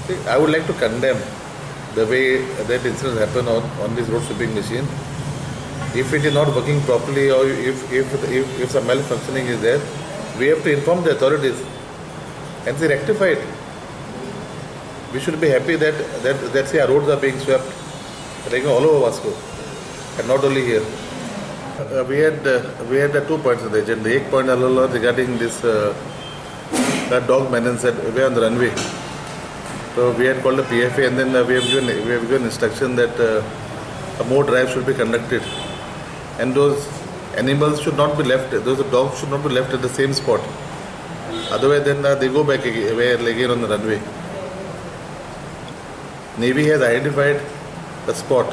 See, I would like to condemn the way that incidents happen on this road sweeping machine. If it is not working properly or if some malfunctioning is there, we have to inform the authorities and they rectify it. We should be happy that our roads are being swept all over Vasco and not only here. We had 2 points on the agenda. One point regarding this dog menace that we on the runway. So we had called the PFA and then we have given instruction that more drives should be conducted, and those animals should not be left. Those dogs should not be left at the same spot. Otherwise, then they go back again on the runway. Navy has identified a spot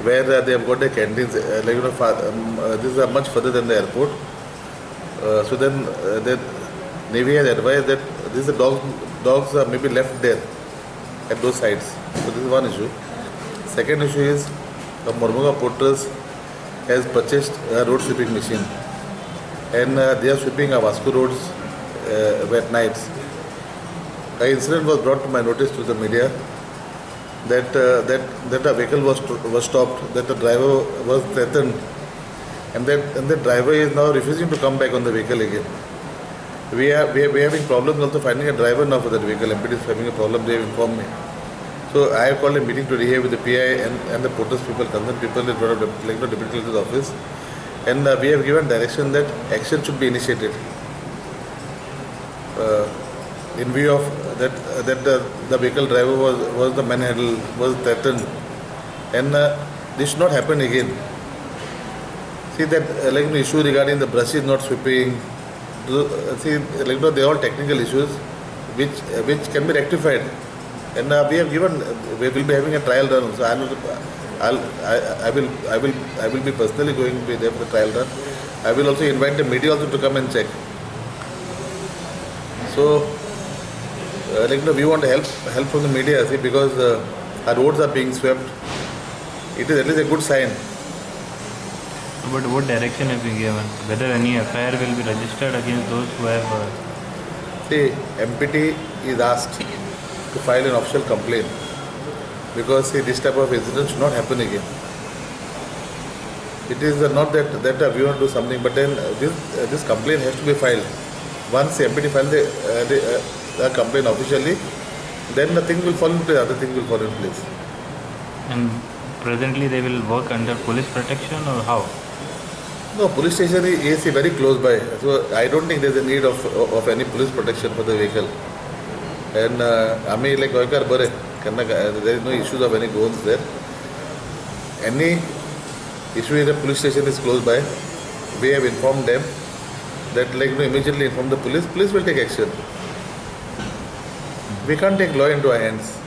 where they have got their canteens. This is much further than the airport. So then the Navy has advised that these dogs are maybe left there at those sites. So this is one issue. Second issue is Mormugao Porters has purchased a road sweeping machine, and they are sweeping our Vasco roads at nights. An incident was brought to my notice through the media that a vehicle was stopped, that the driver was threatened, and the driver is now refusing to come back on the vehicle again. We are having problems also finding a driver now for that vehicle. MPD is having a problem, they have informed me. So I have called a meeting today with the PI and the Porters people, concerned people in front of the Deputy Collector's office, and we have given direction that action should be initiated in view of that the vehicle driver was the manhandled, was threatened, and this should not happen again. See that issue regarding the brush is not sweeping. See, they are all technical issues which can be rectified, and we will be having a trial run. So I will be personally going to be there for the trial run. I will also invite the media also to come and check. So we want help from the media, see, because our roads are being swept. It is at least a good sign. But what direction have been given? Whether any FIR will be registered against those who have... See, MPT is asked to file an official complaint, because this type of incident should not happen again. It is not that we want to do something, but then this complaint has to be filed. Once the MPT files the complaint officially, then the thing will fall in place, other things will fall in place. And presently they will work under police protection, or how? No, police station is very close by, so I don't think there is a need of any police protection for the vehicle. And there is no issues of any guns there. Any issue in the police station is close by. We have informed them that immediately inform the police. Police will take action. We can't take law into our hands.